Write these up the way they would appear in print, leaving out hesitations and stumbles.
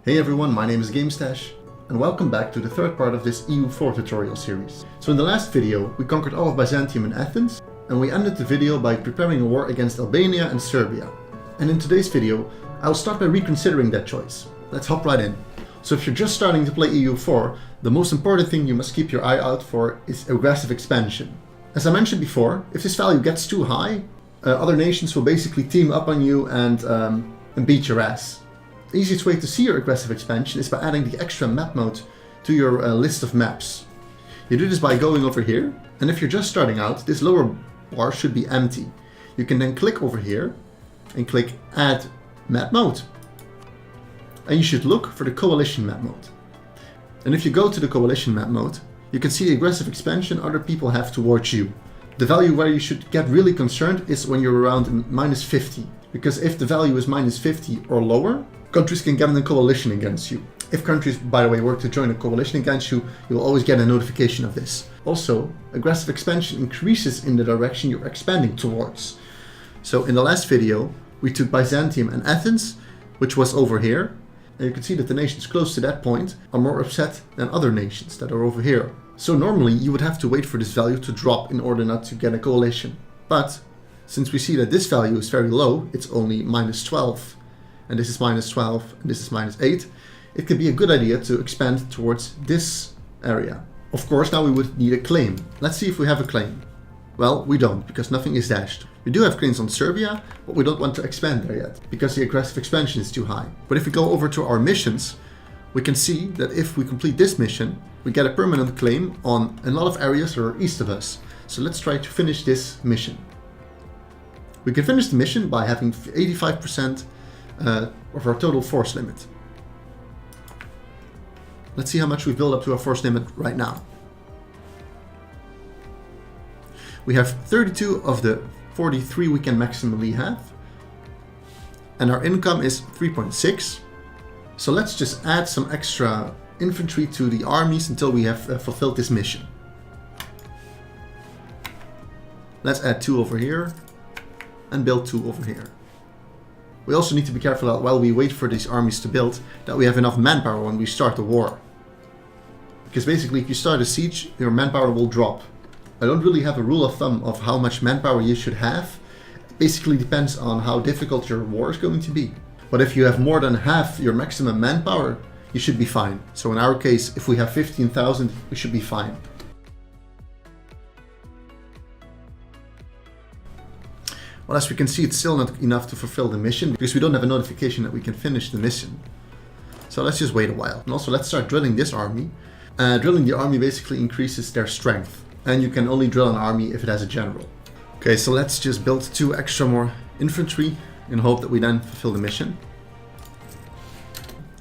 Hey everyone, my name is GameStach, and welcome back to the third part of this EU4 tutorial series. So in the last video, we conquered all of Byzantium and Athens, and we ended the video by preparing a war against Albania and Serbia. And in today's video, I'll start by reconsidering that choice. Let's hop right in. So if you're just starting to play EU4, the most important thing you must keep your eye out for is aggressive expansion. As I mentioned before, if this value gets too high, other nations will basically team up on you and beat your ass. The easiest way to see your aggressive expansion is by adding the extra map mode to your list of maps. You do this by going over here, and if you're just starting out, this lower bar should be empty. You can then click over here and click Add Map Mode. And you should look for the Coalition Map Mode. And if you go to the Coalition Map Mode, you can see the aggressive expansion other people have towards you. The value where you should get really concerned is when you're around -50, because if the value is -50 or lower, countries can get in a coalition against you. If countries, by the way, work to join a coalition against you, you will always get a notification of this. Also, aggressive expansion increases in the direction you're expanding towards. So in the last video, we took Byzantium and Athens, which was over here, and you can see that the nations close to that point are more upset than other nations that are over here. So normally you would have to wait for this value to drop in order not to get a coalition. But since we see that this value is very low, it's only -12, and this is -12, and this is -8, it could be a good idea to expand towards this area. Of course, now we would need a claim. Let's see if we have a claim. Well, we don't, because nothing is dashed. We do have claims on Serbia, but we don't want to expand there yet, because the aggressive expansion is too high. But if we go over to our missions, we can see that if we complete this mission, we get a permanent claim on a lot of areas that are east of us. So let's try to finish this mission. We can finish the mission by having 85% of our total force limit. Let's see how much we build up to our force limit right now. We have 32 of the 43 we can maximally have, and our income is 3.6. So let's just add some extra infantry to the armies until we have fulfilled this mission. Let's add 2 over here and build 2 over here. We also need to be careful that while we wait for these armies to build, that we have enough manpower when we start the war. Because basically if you start a siege, your manpower will drop. I don't really have a rule of thumb of how much manpower you should have. It basically depends on how difficult your war is going to be. But if you have more than half your maximum manpower, you should be fine. So in our case, if we have 15,000, we should be fine. Well, as we can see, it's still not enough to fulfill the mission because we don't have a notification that we can finish the mission. So let's just wait a while. And also let's start drilling this army. Drilling the army basically increases their strength. And you can only drill an army if it has a general. Okay, so let's just build 2 extra more infantry in hope that we then fulfill the mission.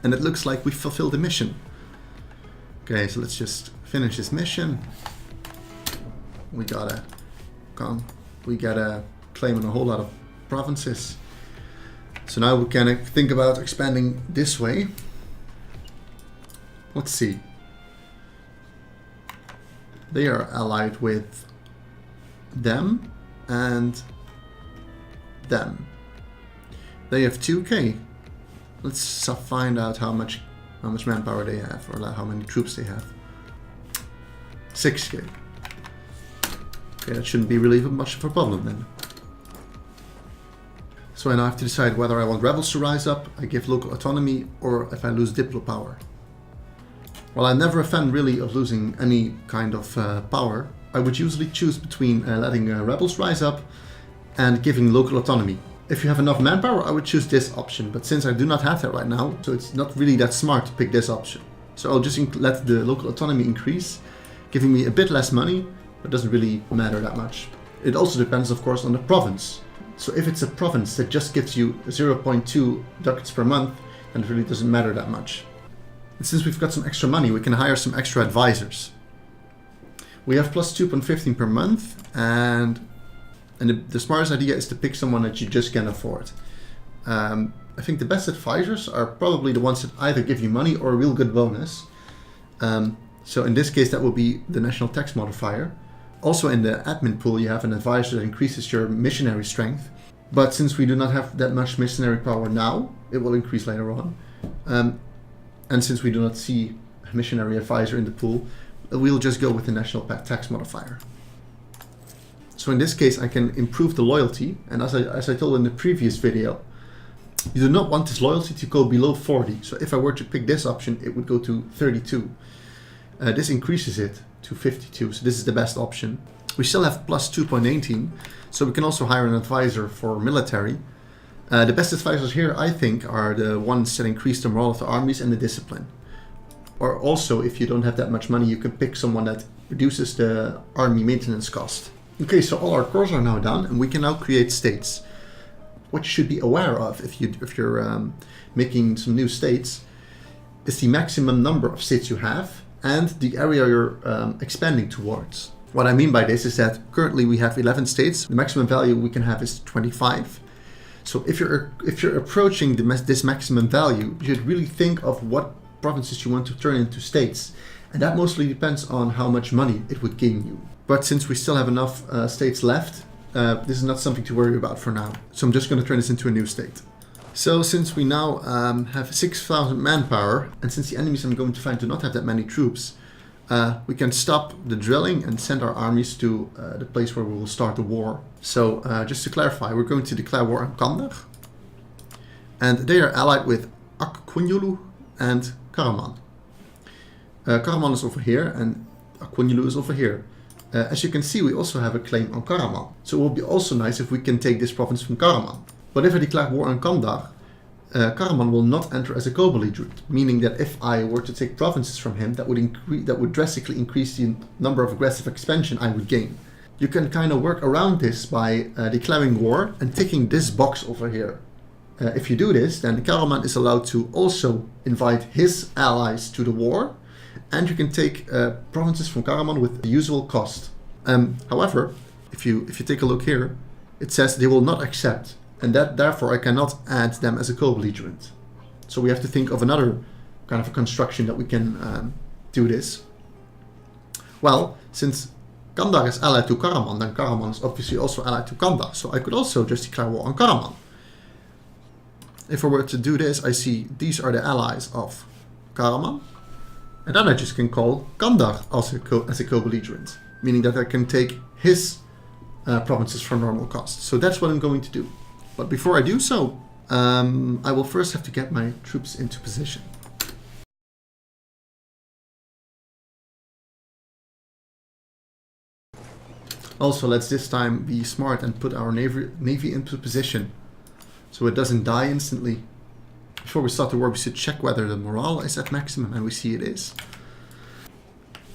And it looks like we fulfilled the mission. Okay, so let's just finish this mission. We gotta claim on a whole lot of provinces. So now we can think about expanding this way. Let's see. They are allied with them and them. They have 2k. Let's find out how much manpower they have, or how many troops they have. 6k. Okay, that shouldn't be really much of a problem then. So I now have to decide whether I want rebels to rise up, I give local autonomy, or if I lose diplo power. Well, I'm never a fan really of losing any kind of power. I would usually choose between letting rebels rise up and giving local autonomy. If you have enough manpower, I would choose this option, but since I do not have that right now, so it's not really that smart to pick this option. So I'll just let the local autonomy increase, giving me a bit less money, but it doesn't really matter that much. It also depends, of course, on the province. So if it's a province that just gives you 0.2 ducats per month, then it really doesn't matter that much. And since we've got some extra money, we can hire some extra advisors. We have plus 2.15 per month, and the smartest idea is to pick someone that you just can afford. I think the best advisors are probably the ones that either give you money or a real good bonus. So in this case, that will be the national tax modifier. Also in the admin pool, you have an advisor that increases your missionary strength. But since we do not have that much missionary power now, it will increase later on. And since we do not see a missionary advisor in the pool, we'll just go with the national tax modifier. So in this case, I can improve the loyalty. And as I told in the previous video, you do not want this loyalty to go below 40. So if I were to pick this option, it would go to 32. This increases it to 52. So this is the best option. We still have plus 2.18. So we can also hire an advisor for military. The best advisors here, I think, are the ones that increase the morale of the armies and the discipline. Or also, if you don't have that much money, you can pick someone that reduces the army maintenance cost. Okay, so all our cores are now done, and we can now create states. What you should be aware of if you're making some new states is the maximum number of states you have and the area you're expanding towards. What I mean by this is that currently we have 11 states. The maximum value we can have is 25. So if you're approaching this maximum value, you should really think of what provinces you want to turn into states. And that mostly depends on how much money it would gain you. But since we still have enough states left, this is not something to worry about for now. So I'm just going to turn this into a new state. So since we now have 6,000 manpower, and since the enemies I'm going to find do not have that many troops, we can stop the drilling and send our armies to the place where we will start the war. So just to clarify, we're going to declare war on Kandar. And they are allied with Akkunyulu and Karaman. Karaman is over here and Akkunyulu is over here. As you can see, we also have a claim on Karaman. So it will be also nice if we can take this province from Karaman. But if I declare war on Kandar, Karaman will not enter as a co-beligerent, meaning that if I were to take provinces from him, that would drastically increase the number of aggressive expansion I would gain. You can kind of work around this by declaring war and ticking this box over here. If you do this, then Karaman is allowed to also invite his allies to the war, and you can take provinces from Karaman with the usual cost. However, if you take a look here, it says they will not accept. And that therefore I cannot add them as a co-beligerent. So we have to think of another kind of a construction that we can do this. Well, since Kandar is allied to Karaman, then Karaman is obviously also allied to Kandar. So I could also just declare war on Karaman. If I were to do this, I see these are the allies of Karaman. And then I just can call Kandar as a co-beligerant, meaning that I can take his provinces for normal cost. So that's what I'm going to do. But before I do so, I will first have to get my troops into position. Also, let's this time be smart and put our navy into position so it doesn't die instantly. Before we start the war, we should check whether the morale is at maximum, and we see it is.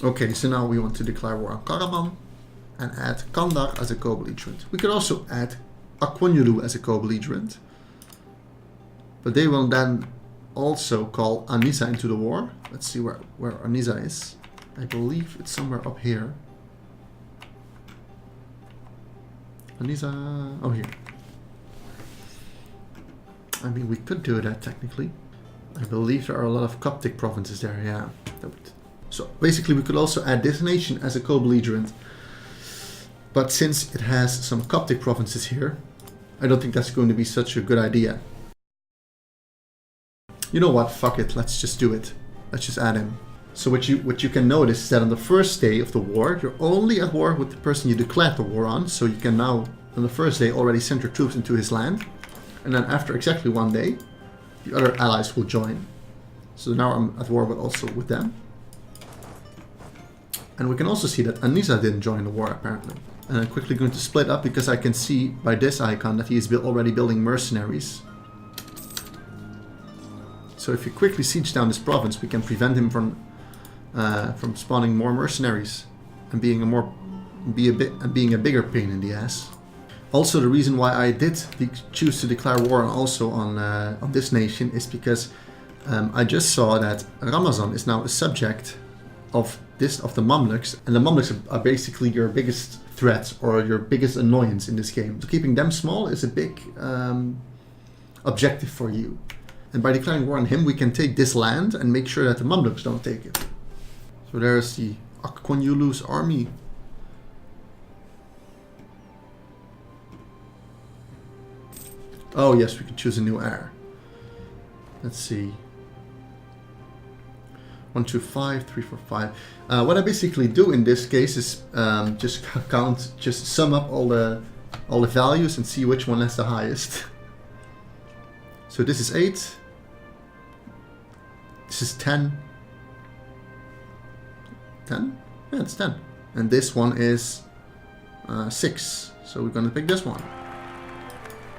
Okay, so now we want to declare war on Karaman and add Kandar as a co-beligerant. We could also add Akkunyulu as a co-beligerant, but they will then also call Anisa into the war. Let's see where Anisa is. I believe it's somewhere up here. Anisa, oh here. I mean, we could do that technically. I believe there are a lot of Coptic provinces there, yeah. So basically we could also add this nation as a co-beligerant. But since it has some Coptic provinces here, I don't think that's going to be such a good idea. You know what, fuck it, let's just do it. Let's just add him. So what you can notice is that on the first day of the war, you're only at war with the person you declared the war on. So you can now, on the first day, already send your troops into his land. And then after exactly one day, the other allies will join. So now I'm at war with them. And we can also see that Anisa didn't join the war apparently. And I'm quickly going to split up because I can see by this icon that he is already building mercenaries. So if you quickly siege down this province, we can prevent him from spawning more mercenaries and being a bigger pain in the ass. Also, the reason why I did choose to declare war also on this nation is because I just saw that Ramazan is now a subject of the Mamluks, and the Mamluks are basically your biggest threat or your biggest annoyance in this game. So keeping them small is a big objective for you. And by declaring war on him, we can take this land and make sure that the Mamluks don't take it. So there's the Akkunyulu's army. Oh yes, we can choose a new heir. Let's see. 1, 2, 5, 3, 4, 5. What I basically do in this case is just sum up all the values and see which one has the highest. So this is 8. This is 10. 10? Yeah, it's 10. And this one is 6. So we're gonna pick this one.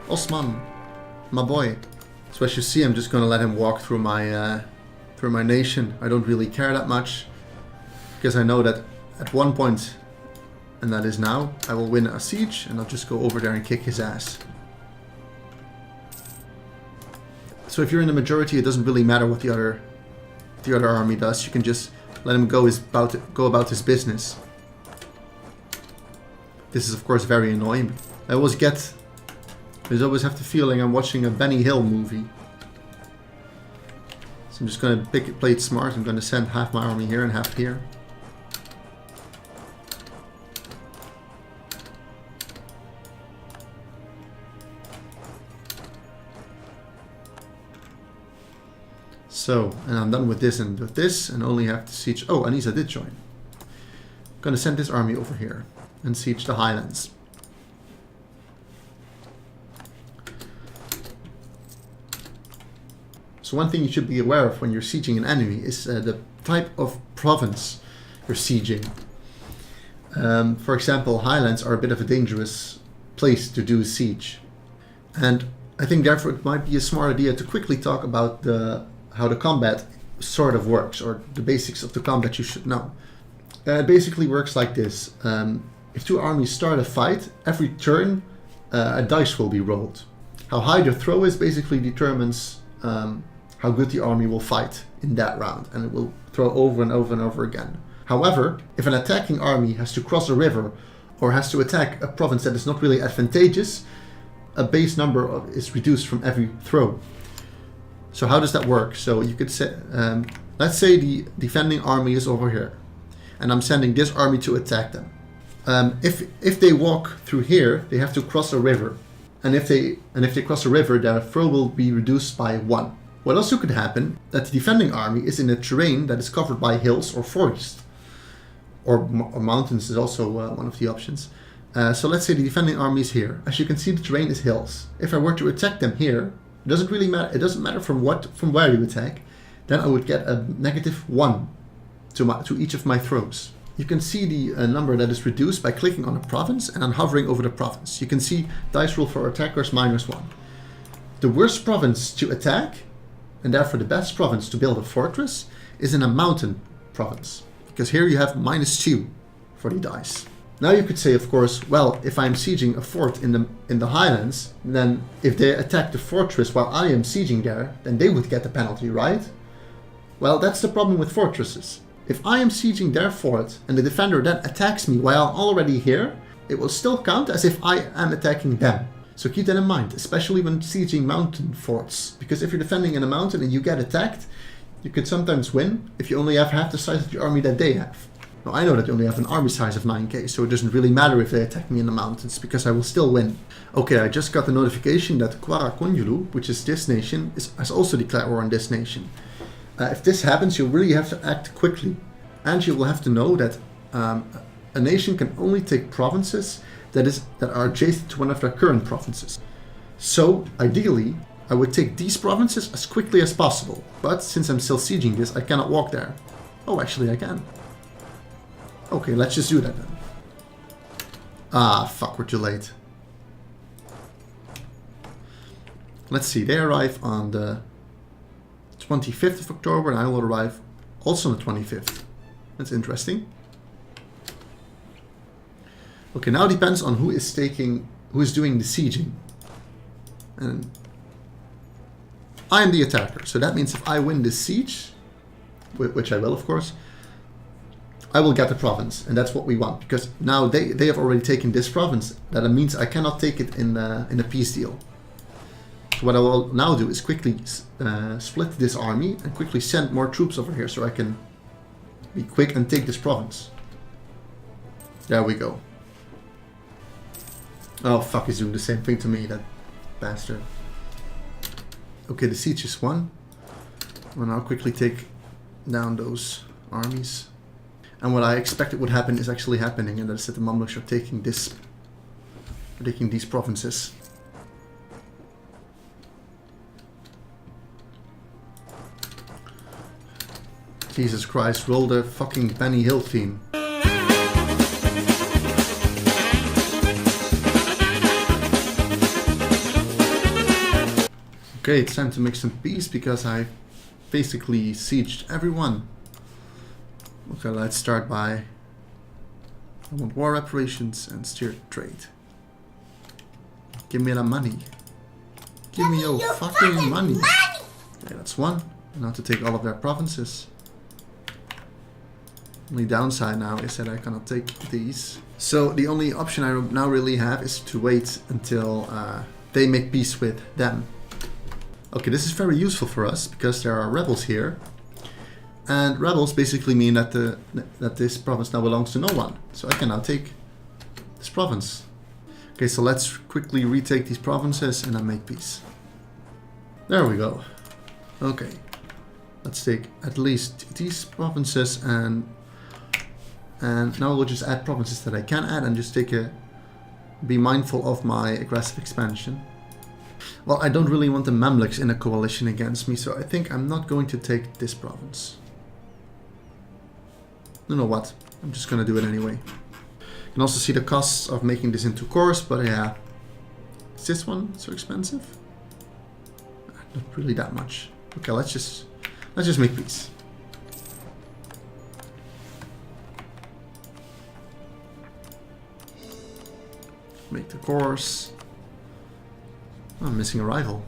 Osman, my boy. So as you see, I'm just gonna let him walk through my nation. I don't really care that much, because I know that at one point, and that is now, I will win a siege, and I'll just go over there and kick his ass. So if you're in the majority, it doesn't really matter what the other army does. You can just let him go about his business. This is of course very annoying. I always have the feeling I'm watching a Benny Hill movie. So I'm just going to play it smart. I'm going to send half my army here and half here. So, and I'm done with this and with this, and only have to siege. Oh, Anisa did join. I'm going to send this army over here and siege the highlands. So one thing you should be aware of when you're sieging an enemy is the type of province you're sieging. For example, highlands are a bit of a dangerous place to do a siege. And I think therefore it might be a smart idea to quickly talk about how the combat sort of works, or the basics of the combat you should know. It basically works like this. If two armies start a fight, every turn a dice will be rolled. How high the throw is basically determines how good the army will fight in that round, and it will throw over and over and over again. However, if an attacking army has to cross a river or has to attack a province that is not really advantageous, a base number is reduced from every throw. So how does that work? So you could say, let's say the defending army is over here, and I'm sending this army to attack them. If they walk through here, they have to cross a river, and if they cross a river, their throw will be reduced by 1. What also could happen, that the defending army is in a terrain that is covered by hills or forest, or mountains is also one of the options. So let's say the defending army is here. As you can see, the terrain is hills. If I were to attack them here, it doesn't really matter. It doesn't matter from where you attack. Then I would get a -1 to each of my throws. You can see the number that is reduced by clicking on a province and then hovering over the province. You can see dice roll for attackers -1. The worst province to attack, and therefore the best province to build a fortress, is in a mountain province, because here you have -2 for the dice. Now you could say, of course, well, if I'm sieging a fort in the highlands, then if they attack the fortress while I am sieging there, then they would get the penalty, right? Well, that's the problem with fortresses. If I am sieging their fort and the defender then attacks me while I'm already here, it will still count as if I am attacking them. So keep that in mind, especially when sieging mountain forts, because if you're defending in a mountain and you get attacked, you could sometimes win if you only have half the size of the army that they have. Now I know that they only have an army size of 9k, so it doesn't really matter if they attack me in the mountains, because I will still win. Okay, I just got the notification that Kwara Konjulu, which is this nation, has also declared war on this nation. If this happens, you'll really have to act quickly, and you will have to know that a nation can only take provinces that are adjacent to one of their current provinces. So ideally, I would take these provinces as quickly as possible, but since I'm still sieging this, I cannot walk there. Oh, actually I can. Okay, let's just do that then. Ah, fuck, we're too late. Let's see, they arrive on the 25th of October, and I will arrive also on the 25th. That's interesting. Okay, now it depends on who is doing the sieging. And I am the attacker, so that means if I win this siege, which I will of course, I will get the province, and that's what we want, because now they have already taken this province. That means I cannot take it in a peace deal. So what I will now do is quickly split this army and quickly send more troops over here so I can be quick and take this province. There we go. Oh fuck, he's doing the same thing to me, that bastard. Okay, the siege is won. We'll now quickly take down those armies. And what I expected would happen is actually happening, and that is that the Mamluks are taking these provinces. Jesus Christ, roll the fucking Benny Hill theme. Okay, it's time to make some peace because I basically sieged everyone. Okay, let's start by... I want war reparations and steer trade. Give me that money. Give me your fucking money. Okay, that's one. Now to take all of their provinces. Only downside now is that I cannot take these. So the only option I now really have is to wait until they make peace with them. Okay, this is very useful for us because there are rebels here. And rebels basically mean that that this province now belongs to no one. So I can now take this province. Okay, so let's quickly retake these provinces and then make peace. There we go. Okay, let's take at least these provinces and now we'll just add provinces that I can add and just be mindful of my aggressive expansion. Well, I don't really want the Mamluks in a coalition against me, so I think I'm not going to take this province. You know what? I'm just gonna do it anyway. You can also see the costs of making this into cores, but yeah. Is this one so expensive? Not really that much. Okay, let's just make peace. Make the cores. Oh, I'm missing a rival.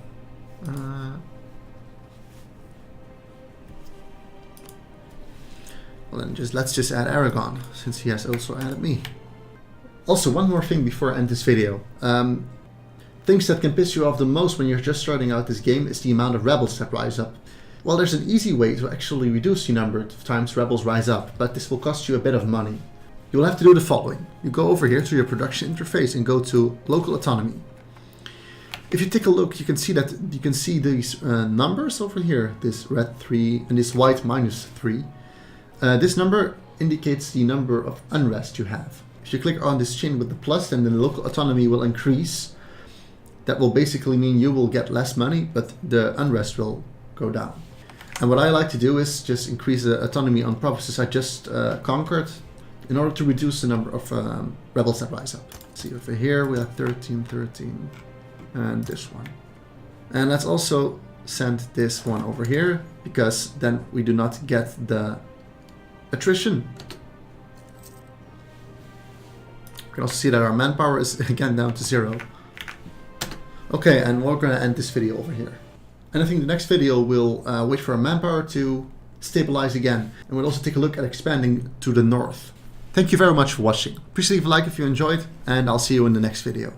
Well then, let's just add Aragon, since he has also added me. Also, one more thing before I end this video. Things that can piss you off the most when you're just starting out this game is the amount of rebels that rise up. Well, there's an easy way to actually reduce the number of times rebels rise up, but this will cost you a bit of money. You will have to do the following. You go over here to your production interface and go to local autonomy. If you take a look, you can see these numbers over here. This red 3 and this white -3. This number indicates the number of unrest you have. If you click on this chain with the plus, then the local autonomy will increase. That will basically mean you will get less money, but the unrest will go down. And what I like to do is just increase the autonomy on provinces I just conquered in order to reduce the number of rebels that rise up. See, over here we have 13, 13, and this one. And let's also send this one over here, because then we do not get the attrition. You can also see that our manpower is again down to 0. Okay, and we're gonna end this video over here. And I think the next video will wait for our manpower to stabilize again. And we'll also take a look at expanding to the north. Thank you very much for watching. Please leave a like if you enjoyed, and I'll see you in the next video.